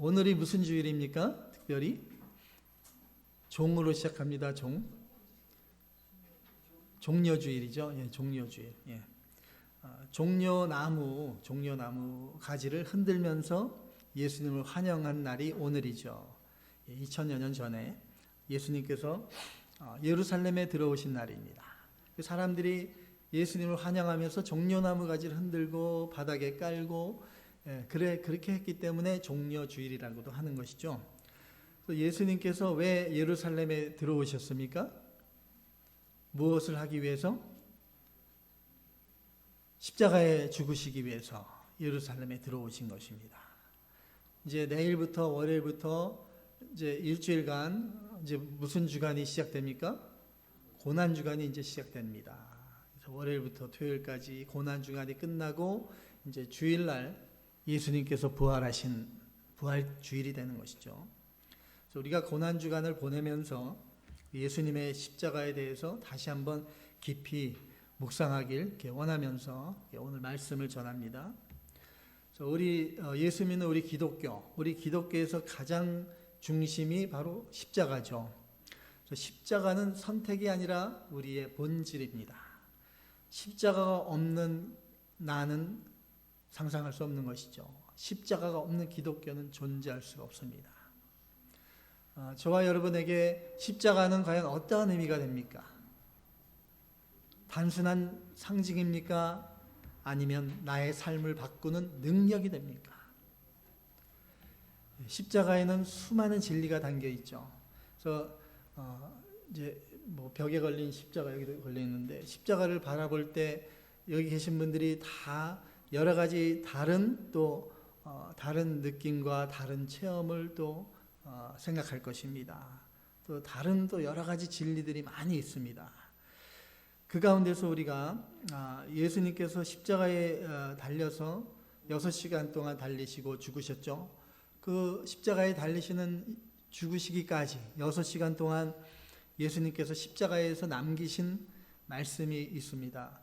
오늘이 무슨 주일입니까? 특별히 종으로 시작합니다. 종려주일이죠. 예, 종려주일. 예. 종려나무 가지를 흔들면서 예수님을 환영한 날이 오늘이죠. 2000여 년 전에 예수님께서 예루살렘에 들어오신 날입니다. 사람들이 예수님을 환영하면서 종려나무 가지를 흔들고 바닥에 깔고 그렇게 했기 때문에 종려주일이라고도 하는 것이죠. 예수님께서 왜 예루살렘에 들어오셨습니까? 무엇을 하기 위해서? 십자가에 죽으시기 위해서 예루살렘에 들어오신 것입니다. 이제 내일부터 월요일부터 이제 일주일간 이제 무슨 주간이 시작됩니까? 고난 주간이 이제 시작됩니다. 그래서 월요일부터 토요일까지 고난 주간이 끝나고 이제 주일날 예수님께서 부활하신 부활 주일이 되는 것이죠. 그래서 우리가 고난 주간을 보내면서 예수님의 십자가에 대해서 다시 한번 깊이 묵상하길 원하면서 오늘 말씀을 전합니다. 우리 예수 믿는 우리 기독교에서 가장 중심이 바로 십자가죠. 십자가는 선택이 아니라 우리의 본질입니다. 십자가가 없는 나는 상상할 수 없는 것이죠. 십자가가 없는 기독교는 존재할 수가 없습니다. 저와 여러분에게 십자가는 과연 어떠한 의미가 됩니까? 단순한 상징입니까? 아니면 나의 삶을 바꾸는 능력이 됩니까? 십자가에는 수많은 진리가 담겨 있죠. 그래서 이제 뭐 벽에 걸린 십자가 여기도 걸려 있는데 십자가를 바라볼 때 여기 계신 분들이 다 여러 가지 다른 다른 느낌과 다른 체험을 또 생각할 것입니다. 또 다른 여러 가지 진리들이 많이 있습니다. 그 가운데서 우리가 예수님께서 십자가에 달려서 6시간 동안 달리시고 죽으셨죠. 그 십자가에 달리시는 죽으시기까지 6시간 동안 예수님께서 십자가에서 남기신 말씀이 있습니다.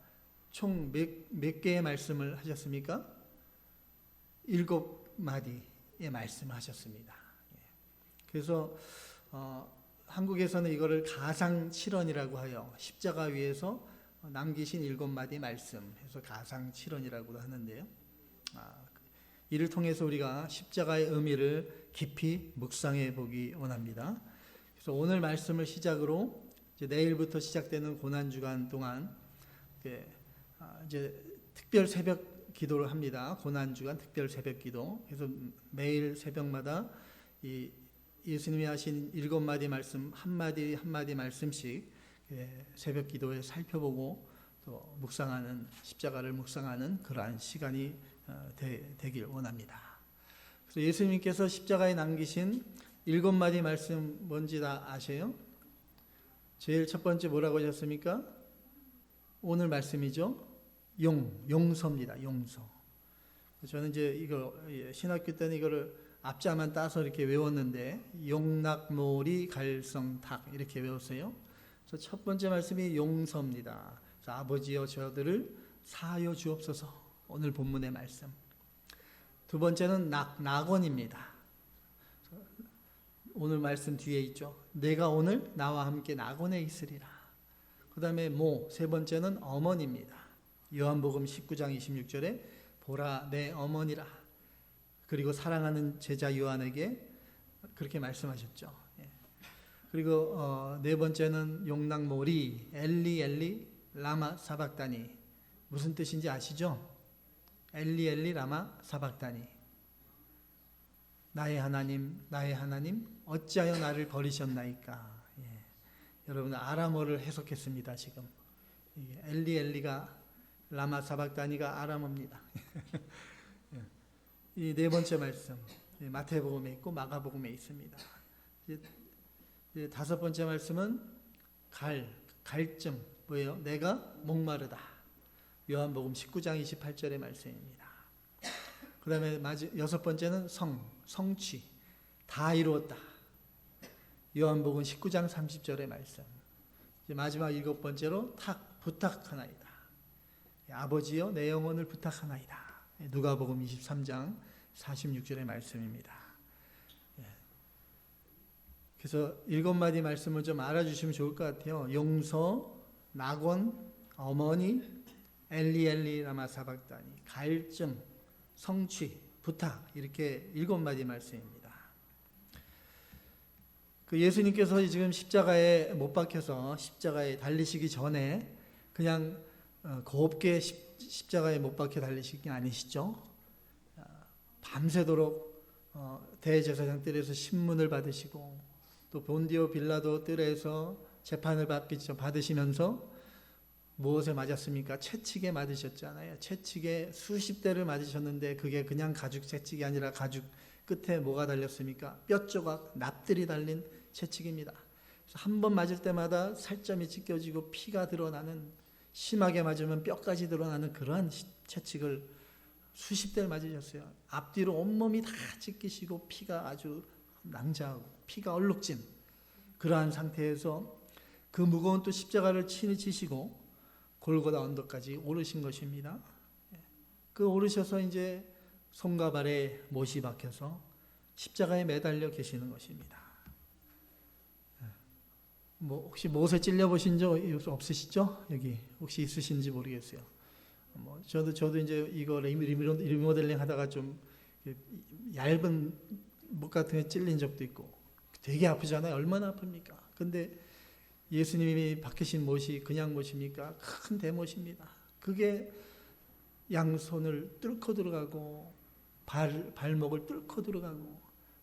총 몇 개의 말씀을 하셨습니까? 7마디의 말씀을 하셨습니다. 그래서 한국에서는 이거를 가상칠언이라고 하여 십자가 위에서 남기신 7마디 말씀 해서 가상칠언이라고도 하는데요. 이를 통해서 우리가 십자가의 의미를 깊이 묵상해 보기 원합니다. 그래서 오늘 말씀을 시작으로 이제 내일부터 시작되는 고난주간 동안 이제 특별 새벽 기도를 합니다. 고난주간 특별 새벽 기도. 그래서 매일 새벽마다 이 예수님이 하신 7마디 말씀 한마디 말씀씩 새벽 기도에 살펴보고 또 십자가를 묵상하는 그러한 시간이 되길 원합니다. 그래서 예수님께서 십자가에 남기신 7마디 말씀 뭔지 다 아세요? 제일 첫 번째 뭐라고 하셨습니까? 오늘 말씀이죠. 용서입니다. 용서. 저는 이제 이거 신학교 때는 이거를 앞자만 따서 이렇게 외웠는데 용낙모리 갈성탁 이렇게 외웠어요. 그래서 첫 번째 말씀이 용서입니다. 그래서 아버지여 저들을 사하여 주옵소서. 오늘 본문의 말씀. 두 번째는 낙원입니다. 오늘 말씀 뒤에 있죠. 내가 오늘 나와 함께 낙원에 있으리라. 그 다음에 세 번째는 어머니입니다. 요한복음 19장 26절에 보라 내 어머니라. 그리고 사랑하는 제자 요한에게 그렇게 말씀하셨죠. 그리고 네 번째는 용낙모리 엘리 엘리 라마 사박다니. 무슨 뜻인지 아시죠? 엘리 엘리 라마 사박다니. 나의 하나님 어찌하여 나를 버리셨나이까. 여러분 아람어를 해석했습니다. 지금 엘리 엘리가 라마 사박다니가 아람어입니다. 이 네 번째 말씀 마태복음에 있고 마가복음에 있습니다. 다섯 번째 말씀은 갈증 뭐예요? 내가 목마르다. 요한복음 19장 28절의 말씀입니다. 그 다음에 여섯 번째는 성취 다 이루었다. 요한복음 19장 30절의 말씀. 마지막 일곱 번째로 부탁하나이다. 아버지여 내 영혼을 부탁하나이다. 누가복음 23장 46절의 말씀입니다. 그래서 7마디 말씀을 좀 알아주시면 좋을 것 같아요. 용서, 낙원, 어머니, 엘리 라마 사박다니, 갈증, 성취, 부탁, 이렇게 7마디 말씀입니다. 그 예수님께서 지금 십자가에 못 박혀서 십자가에 달리시기 전에 그냥 곱게 십자가에 못 박혀 달리신 게 아니시죠. 밤새도록 대제사장 뜰에서 신문을 받으시고 또 본디오 빌라도 뜰에서 재판을 받으시면서 무엇에 맞았습니까? 채찍에 맞으셨잖아요. 채찍에 수십 대를 맞으셨는데 그게 그냥 가죽 채찍이 아니라 가죽 끝에 뭐가 달렸습니까? 뼈 조각, 납들이 달린 채찍입니다. 한 번 맞을 때마다 살점이 찢겨지고 피가 드러나는, 심하게 맞으면 뼈까지 드러나는 그러한 채찍을 수십 대를 맞으셨어요. 앞뒤로 온몸이 다 찢기시고 피가 아주 낭자하고 피가 얼룩진 그러한 상태에서 그 무거운 또 십자가를 친히 지시고 골고다 언덕까지 오르신 것입니다. 그 오르셔서 이제 손과 발에 못이 박혀서 십자가에 매달려 계시는 것입니다. 뭐 혹시 못에 찔려 보신 적 없으시죠? 여기 혹시 있으신지 모르겠어요. 저도 이제 이거 리모델링 하다가 좀 얇은 못 같은 게 찔린 적도 있고 되게 아프잖아요. 얼마나 아픕니까? 근데 예수님이 박히신 못이 그냥 못입니까? 큰 대못입니다. 그게 양손을 뚫고 들어가고 발목을 뚫고 들어가고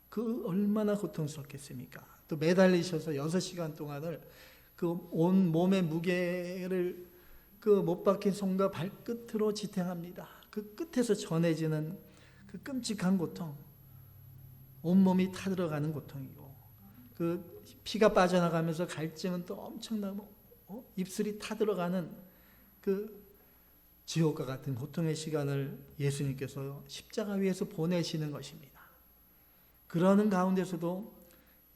그 얼마나 고통스럽겠습니까? 또 매달리셔서 6시간 동안을 그 온 몸의 무게를 그 못 박힌 손과 발끝으로 지탱합니다. 그 끝에서 전해지는 그 끔찍한 고통, 온몸이 타들어가는 고통이고 그 피가 빠져나가면서 갈증은 또 엄청나고 입술이 타들어가는 그 지옥과 같은 고통의 시간을 예수님께서 십자가 위에서 보내시는 것입니다. 그러는 가운데서도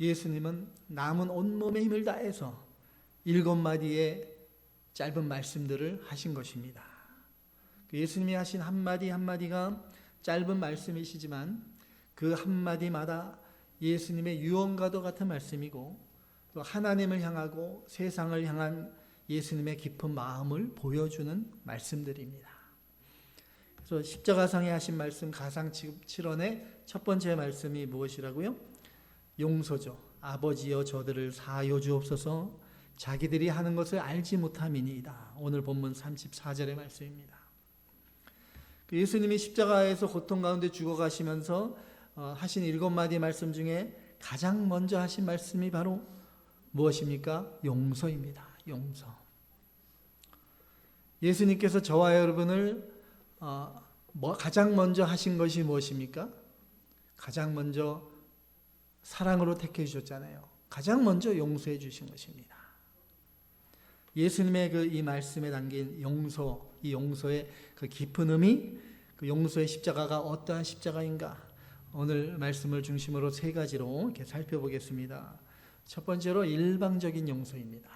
예수님은 남은 온몸의 힘을 다해서 7마디의 짧은 말씀들을 하신 것입니다. 예수님이 하신 한마디 한마디가 짧은 말씀이시지만 그 한마디마다 예수님의 유언과도 같은 말씀이고 또 하나님을 향하고 세상을 향한 예수님의 깊은 마음을 보여주는 말씀들입니다. 그래서 십자가상에 하신 말씀 가상 7원의 첫 번째 말씀이 무엇이라고요? 용서죠. 아버지여 저들을 사하여 주옵소서 자기들이 하는 것을 알지 못함이니이다. 오늘 본문 34절의 말씀입니다. 예수님이 십자가에서 고통 가운데 죽어가시면서 하신 7마디 말씀 중에 가장 먼저 하신 말씀이 바로 무엇입니까? 용서입니다. 용서. 예수님께서 저와 여러분을 가장 먼저 하신 것이 무엇입니까? 가장 먼저 사랑으로 택해 주셨잖아요. 가장 먼저 용서해 주신 것입니다. 예수님의 이 말씀에 담긴 용서, 이 용서의 그 깊은 의미, 그 용서의 십자가가 어떠한 십자가인가? 오늘 말씀을 중심으로 3가지로 이렇게 살펴보겠습니다. 첫 번째로 일방적인 용서입니다.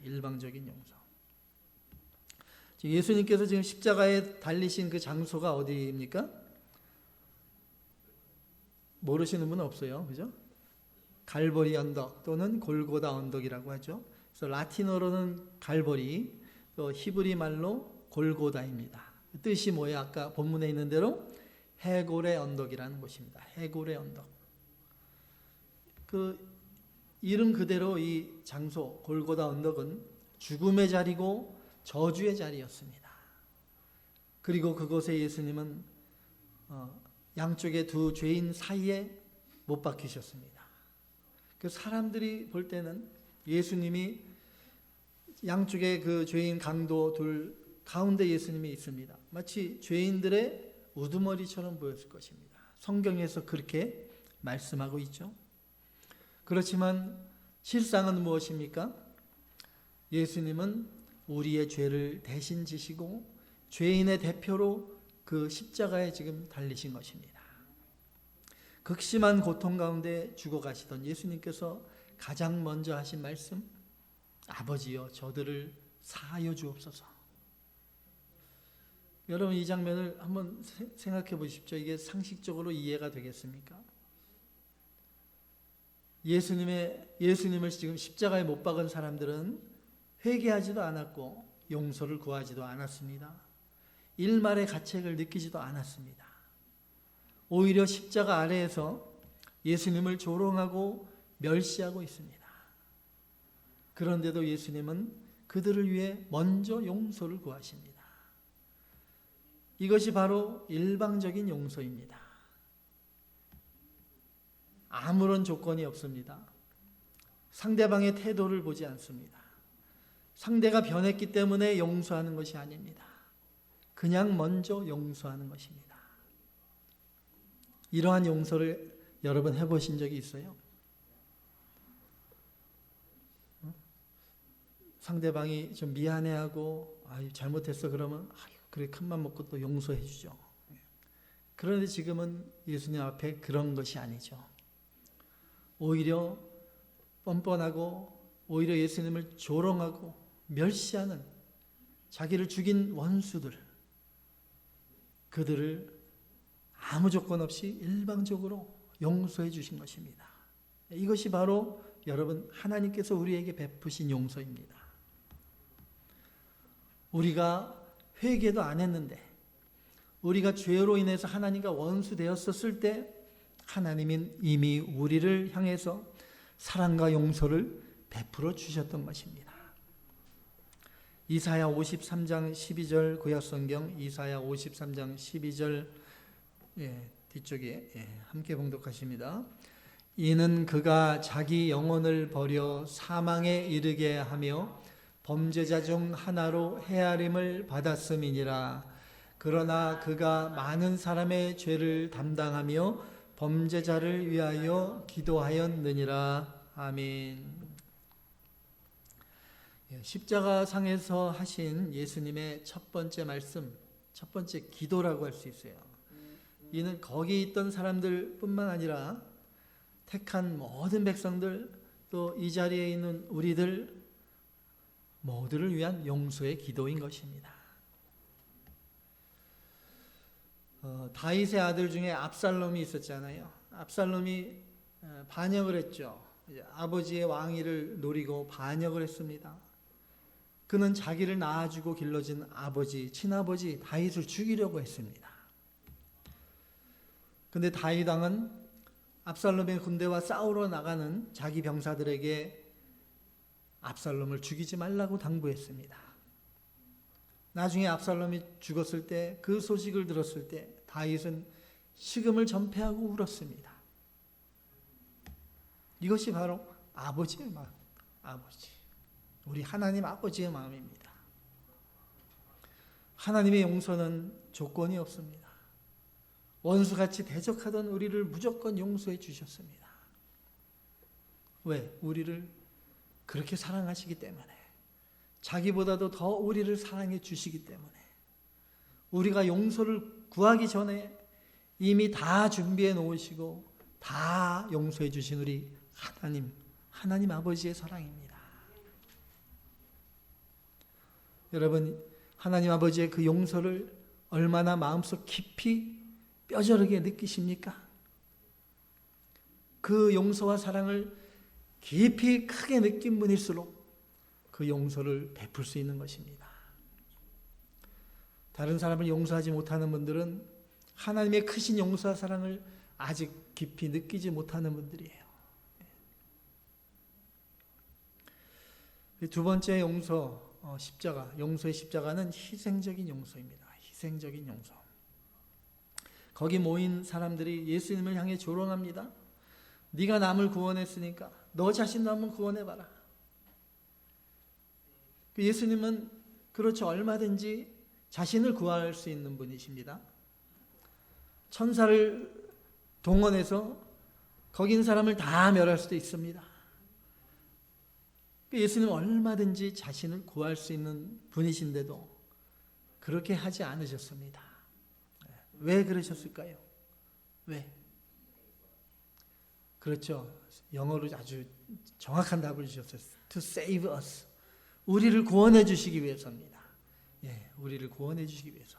일방적인 용서. 예수님께서 지금 십자가에 달리신 그 장소가 어디입니까? 모르시는 분은 없어요. 그죠? 갈보리 언덕 또는 골고다 언덕이라고 하죠. 그래서 라틴어로는 갈보리, 또 히브리 말로 골고다입니다. 뜻이 뭐예요? 아까 본문에 있는 대로 해골의 언덕이라는 곳입니다. 해골의 언덕. 그 이름 그대로 이 장소 골고다 언덕은 죽음의 자리고 저주의 자리였습니다. 그리고 그곳에 예수님은 양쪽의 두 죄인 사이에 못 박히셨습니다. 그 사람들이 볼 때는 예수님이 양쪽에 그 죄인 강도 둘 가운데 예수님이 있습니다. 마치 죄인들의 우두머리처럼 보였을 것입니다. 성경에서 그렇게 말씀하고 있죠. 그렇지만 실상은 무엇입니까? 예수님은 우리의 죄를 대신 지시고 죄인의 대표로 그 십자가에 지금 달리신 것입니다. 극심한 고통 가운데 죽어가시던 예수님께서 가장 먼저 하신 말씀, 아버지여 저들을 사하여 주옵소서. 여러분 이 장면을 한번 생각해 보십시오. 이게 상식적으로 이해가 되겠습니까? 예수님의 예수님을 지금 십자가에 못 박은 사람들은 회개하지도 않았고 용서를 구하지도 않았습니다. 일말의 가책을 느끼지도 않았습니다. 오히려 십자가 아래에서 예수님을 조롱하고 멸시하고 있습니다. 그런데도 예수님은 그들을 위해 먼저 용서를 구하십니다. 이것이 바로 일방적인 용서입니다. 아무런 조건이 없습니다. 상대방의 태도를 보지 않습니다. 상대가 변했기 때문에 용서하는 것이 아닙니다. 그냥 먼저 용서하는 것입니다. 이러한 용서를 여러분 해보신 적이 있어요? 상대방이 좀 미안해하고 잘못했어 그러면 그래 큰맘 먹고 또 용서해 주죠. 그런데 지금은 예수님 앞에 그런 것이 아니죠. 오히려 뻔뻔하고 오히려 예수님을 조롱하고 멸시하는 자기를 죽인 원수들, 그들을 아무 조건 없이 일방적으로 용서해 주신 것입니다. 이것이 바로 여러분 하나님께서 우리에게 베푸신 용서입니다. 우리가 회개도 안 했는데 우리가 죄로 인해서 하나님과 원수 되었었을 때 하나님은 이미 우리를 향해서 사랑과 용서를 베풀어 주셨던 것입니다. 이사야 53장 12절 구약성경 이사야 53장 12절 뒤쪽에 함께 봉독하십니다. 이는 그가 자기 영혼을 버려 사망에 이르게 하며 범죄자 중 하나로 헤아림을 받았음이니라. 그러나 그가 많은 사람의 죄를 담당하며 범죄자를 위하여 기도하였느니라. 아멘. 십자가 상에서 하신 예수님의 첫 번째 말씀, 첫 번째 기도라고 할 수 있어요. 이는 거기 있던 사람들 뿐만 아니라 택한 모든 백성들, 또 이 자리에 있는 우리들 모두를 위한 용서의 기도인 것입니다. 다윗의 아들 중에 압살롬이 있었잖아요. 압살롬이 반역을 했죠. 아버지의 왕위를 노리고 반역을 했습니다. 그는 자기를 낳아주고 길러준 아버지, 친아버지 다윗을 죽이려고 했습니다. 근데 다윗 왕은 압살롬의 군대와 싸우러 나가는 자기 병사들에게 압살롬을 죽이지 말라고 당부했습니다. 나중에 압살롬이 죽었을 때 그 소식을 들었을 때 다윗은 식음을 전폐하고 울었습니다. 이것이 바로 아버지의 마음, 우리 하나님 아버지의 마음입니다. 하나님의 용서는 조건이 없습니다. 원수같이 대적하던 우리를 무조건 용서해 주셨습니다. 왜? 우리를 그렇게 사랑하시기 때문에, 자기보다도 더 우리를 사랑해 주시기 때문에, 우리가 용서를 구하기 전에 이미 다 준비해 놓으시고 다 용서해 주신 우리 하나님 아버지의 사랑입니다. 여러분, 하나님 아버지의 그 용서를 얼마나 마음속 깊이 뼈저리게 느끼십니까? 그 용서와 사랑을 깊이 크게 느낀 분일수록 그 용서를 베풀 수 있는 것입니다. 다른 사람을 용서하지 못하는 분들은 하나님의 크신 용서와 사랑을 아직 깊이 느끼지 못하는 분들이에요. 두 번째 용서, 십자가, 용서의 십자가는 희생적인 용서입니다. 희생적인 용서. 거기 모인 사람들이 예수님을 향해 조롱합니다. 네가 남을 구원했으니까 너 자신도 한번 구원해봐라. 예수님은 그렇죠. 얼마든지 자신을 구할 수 있는 분이십니다. 천사를 동원해서 거기 있는 사람을 다 멸할 수도 있습니다. 예수님은 얼마든지 자신을 구할 수 있는 분이신데도 그렇게 하지 않으셨습니다. 왜 그러셨을까요? 왜? 그렇죠. 영어로 아주 정확한 답을 주셨어요. To save us. 우리를 구원해 주시기 위해서입니다. 우리를 구원해 주시기 위해서.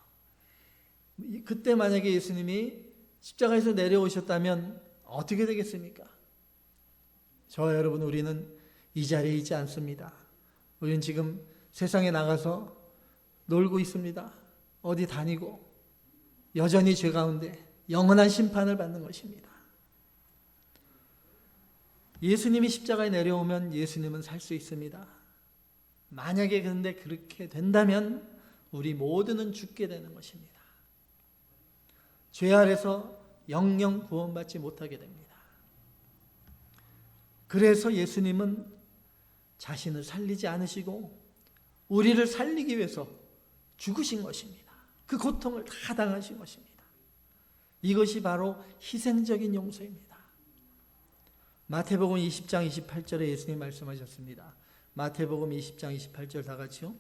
그때 만약에 예수님이 십자가에서 내려오셨다면 어떻게 되겠습니까? 저와 여러분, 우리는 이 자리에 있지 않습니다. 우리는 지금 세상에 나가서 놀고 있습니다. 어디 다니고 여전히 죄 가운데 영원한 심판을 받는 것입니다. 예수님이 십자가에 내려오면 예수님은 살 수 있습니다. 만약에 그런데 그렇게 된다면 우리 모두는 죽게 되는 것입니다. 죄 아래서 영영 구원받지 못하게 됩니다. 그래서 예수님은 자신을 살리지 않으시고 우리를 살리기 위해서 죽으신 것입니다. 그 고통을 다 당하신 것입니다. 이것이 바로 희생적인 용서입니다. 마태복음 20장 28절에 예수님 말씀하셨습니다. 마태복음 20장 28절 다 같이요.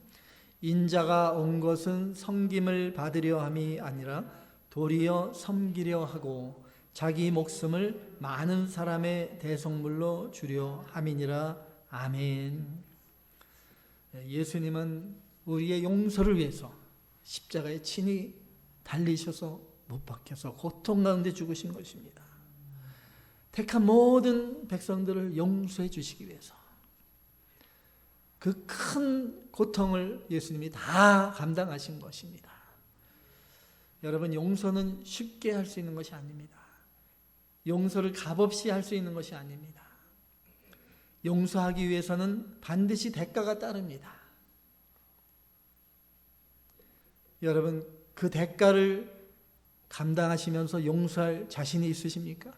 인자가 온 것은 섬김을 받으려 함이 아니라 도리어 섬기려 하고 자기 목숨을 많은 사람의 대속물로 주려 함이니라. 아멘. 예수님은 우리의 용서를 위해서 십자가에 친히 달리셔서 못 박혀서 고통 가운데 죽으신 것입니다. 택한 모든 백성들을 용서해 주시기 위해서 그 큰 고통을 예수님이 다 감당하신 것입니다. 여러분, 용서는 쉽게 할 수 있는 것이 아닙니다. 용서를 값없이 할 수 있는 것이 아닙니다. 용서하기 위해서는 반드시 대가가 따릅니다. 여러분, 그 대가를 감당하시면서 용서할 자신이 있으십니까?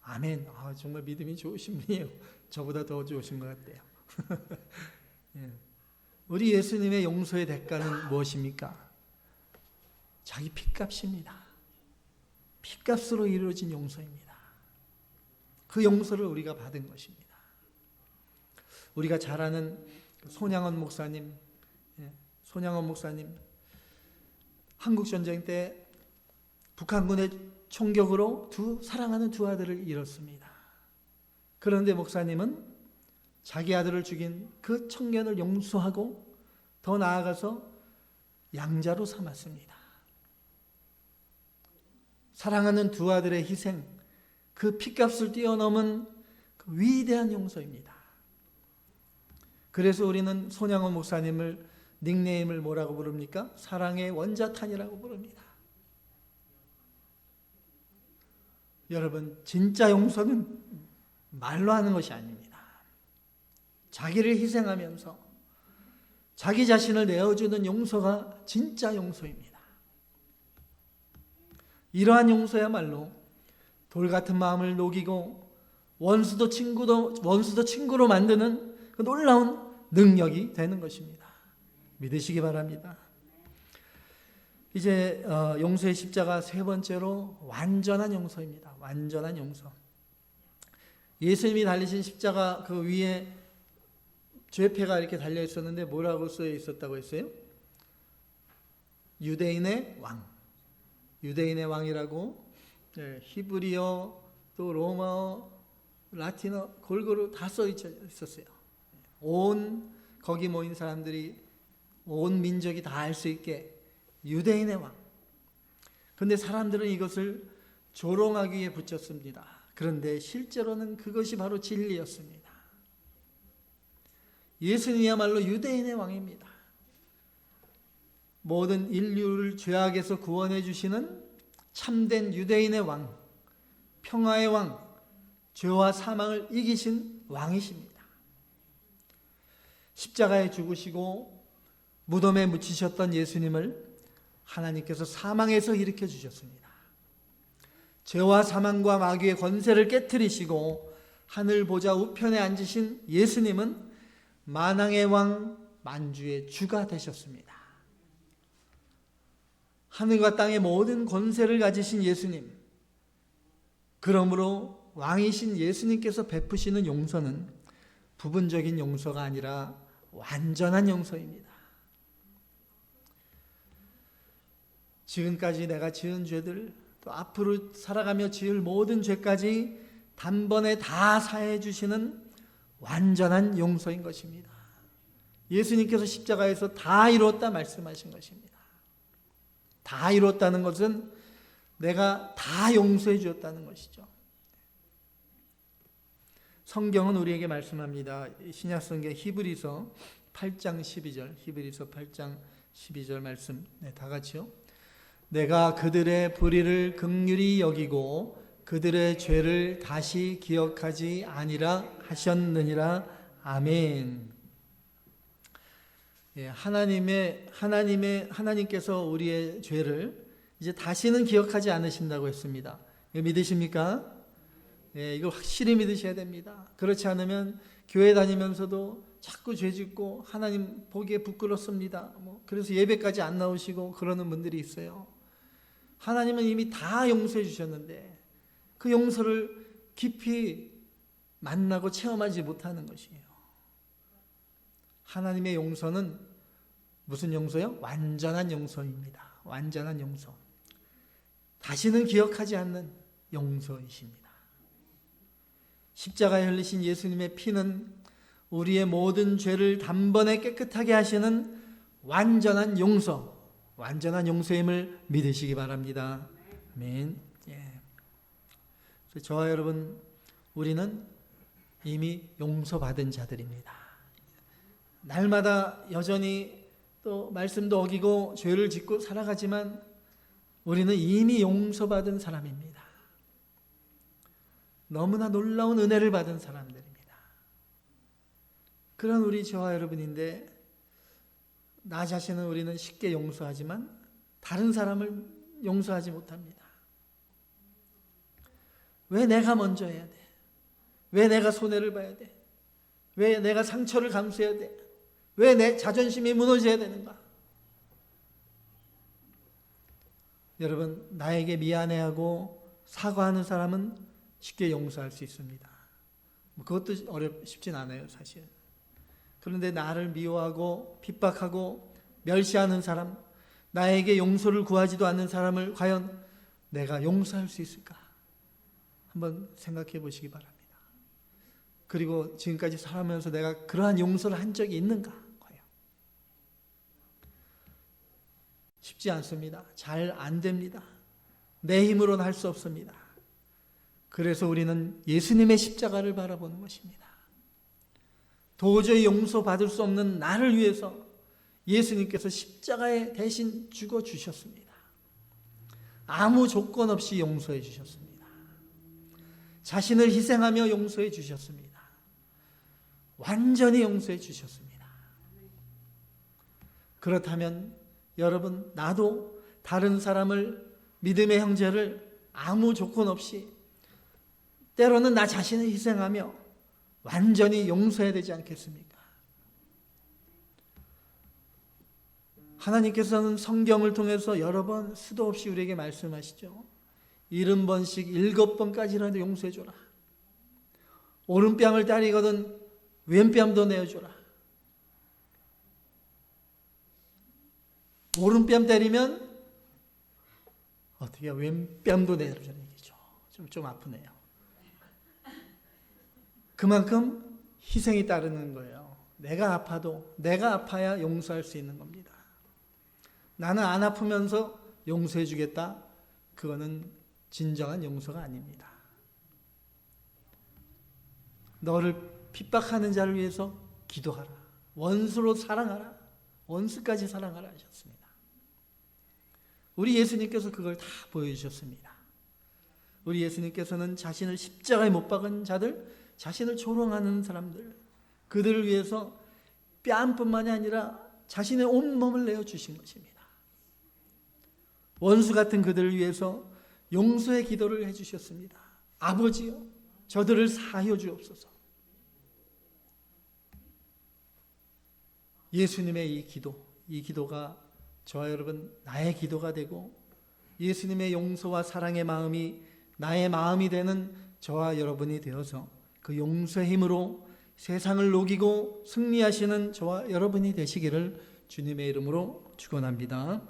아멘. 정말 믿음이 좋으신 분이에요. 저보다 더 좋으신 것 같아요. 예. 우리 예수님의 용서의 대가는 무엇입니까? 자기 피값입니다. 피값으로 이루어진 용서입니다. 그 용서를 우리가 받은 것입니다. 우리가 잘 아는 손양원 목사님, 한국전쟁 때 북한군의 총격으로 사랑하는 두 아들을 잃었습니다. 그런데 목사님은 자기 아들을 죽인 그 청년을 용서하고 더 나아가서 양자로 삼았습니다. 사랑하는 두 아들의 희생, 그 피값을 뛰어넘은 그 위대한 용서입니다. 그래서 우리는 손양원 목사님을 닉네임을 뭐라고 부릅니까? 사랑의 원자탄이라고 부릅니다. 여러분, 진짜 용서는 말로 하는 것이 아닙니다. 자기를 희생하면서 자기 자신을 내어주는 용서가 진짜 용서입니다. 이러한 용서야말로 돌 같은 마음을 녹이고 원수도 친구로 만드는 그 놀라운 능력이 되는 것입니다. 믿으시기 바랍니다. 이제 용서의 십자가 세 번째로 완전한 용서입니다. 완전한 용서. 예수님이 달리신 십자가 그 위에 죄패가 이렇게 달려 있었는데 뭐라고 쓰여 있었다고 했어요? 유대인의 왕. 유대인의 왕이라고 히브리어, 또 로마어, 라틴어 골고루 다 써 있었어요. 거기 모인 사람들이, 온 민족이 다 알 수 있게 유대인의 왕. 그런데 사람들은 이것을 조롱하기 위해 붙였습니다. 그런데 실제로는 그것이 바로 진리였습니다. 예수님이야말로 유대인의 왕입니다. 모든 인류를 죄악에서 구원해 주시는 참된 유대인의 왕, 평화의 왕, 죄와 사망을 이기신 왕이십니다. 십자가에 죽으시고 무덤에 묻히셨던 예수님을 하나님께서 사망에서 일으켜 주셨습니다. 죄와 사망과 마귀의 권세를 깨트리시고 하늘 보좌 우편에 앉으신 예수님은 만왕의 왕, 만주의 주가 되셨습니다. 하늘과 땅의 모든 권세를 가지신 예수님, 그러므로 왕이신 예수님께서 베푸시는 용서는 부분적인 용서가 아니라 완전한 용서입니다. 지금까지 내가 지은 죄들, 또 앞으로 살아가며 지을 모든 죄까지 단번에 다 사해 주시는 완전한 용서인 것입니다. 예수님께서 십자가에서 다 이루었다 말씀하신 것입니다. 다 이루었다는 것은 내가 다 용서해 주었다는 것이죠. 성경은 우리에게 말씀합니다. 신약성경 히브리서 8장 12절, 히브리서 8장 12절 말씀, 다 같이요. 내가 그들의 불의를 긍휼히 여기고 그들의 죄를 다시 기억하지 아니라 하셨느니라. 아멘. 하나님께서 우리의 죄를 이제 다시는 기억하지 않으신다고 했습니다. 믿으십니까? 이걸 확실히 믿으셔야 됩니다. 그렇지 않으면 교회 다니면서도 자꾸 죄 짓고 하나님 보기에 부끄럽습니다. 그래서 예배까지 안 나오시고 그러는 분들이 있어요. 하나님은 이미 다 용서해 주셨는데 그 용서를 깊이 만나고 체험하지 못하는 것이에요. 하나님의 용서는 무슨 용서요? 완전한 용서입니다. 완전한 용서. 다시는 기억하지 않는 용서이십니다. 십자가에 흘리신 예수님의 피는 우리의 모든 죄를 단번에 깨끗하게 하시는 완전한 용서, 완전한 용서임을 믿으시기 바랍니다. 아멘. 저와 여러분, 우리는 이미 용서받은 자들입니다. 날마다 여전히 또 말씀도 어기고 죄를 짓고 살아가지만 우리는 이미 용서받은 사람입니다. 너무나 놀라운 은혜를 받은 사람들입니다. 그런 우리 저와 여러분인데 나 자신은 우리는 쉽게 용서하지만 다른 사람을 용서하지 못합니다. 왜 내가 먼저 해야 돼? 왜 내가 손해를 봐야 돼? 왜 내가 상처를 감수해야 돼? 왜 내 자존심이 무너져야 되는가? 여러분, 나에게 미안해하고 사과하는 사람은 쉽게 용서할 수 있습니다. 그것도 쉽진 않아요, 사실. 그런데 나를 미워하고 핍박하고 멸시하는 사람, 나에게 용서를 구하지도 않는 사람을 과연 내가 용서할 수 있을까? 한번 생각해 보시기 바랍니다. 그리고 지금까지 살아가면서 내가 그러한 용서를 한 적이 있는가? 과연 쉽지 않습니다. 잘 안 됩니다. 내 힘으로는 할 수 없습니다. 그래서 우리는 예수님의 십자가를 바라보는 것입니다. 도저히 용서받을 수 없는 나를 위해서 예수님께서 십자가에 대신 죽어주셨습니다. 아무 조건 없이 용서해 주셨습니다. 자신을 희생하며 용서해 주셨습니다. 완전히 용서해 주셨습니다. 그렇다면 여러분, 나도 다른 사람을, 믿음의 형제를 아무 조건 없이 때로는 나 자신을 희생하며 완전히 용서해야 되지 않겠습니까? 하나님께서는 성경을 통해서 여러 번 수도 없이 우리에게 말씀하시죠. 70번씩 7번까지라도 용서해줘라. 오른뺨을 때리거든 왼뺨도 내어줘라. 오른뺨 때리면 어떻게 왼뺨도 내어주는 얘기죠. 좀 아프네요. 그만큼 희생이 따르는 거예요. 내가 아파도 내가 아파야 용서할 수 있는 겁니다. 나는 안 아프면서 용서해 주겠다. 그거는 진정한 용서가 아닙니다. 너를 핍박하는 자를 위해서 기도하라. 원수로 사랑하라. 원수까지 사랑하라 하셨습니다. 우리 예수님께서 그걸 다 보여주셨습니다. 우리 예수님께서는 자신을 십자가에 못 박은 자들, 자신을 조롱하는 사람들, 그들을 위해서 뺨뿐만이 아니라 자신의 온몸을 내어주신 것입니다. 원수 같은 그들을 위해서 용서의 기도를 해주셨습니다. 아버지여, 저들을 사하여 주옵소서. 예수님의 이 기도가 저와 여러분 나의 기도가 되고 예수님의 용서와 사랑의 마음이 나의 마음이 되는 저와 여러분이 되어서 그 용서의 힘으로 세상을 녹이고 승리하시는 저와 여러분이 되시기를 주님의 이름으로 축원합니다.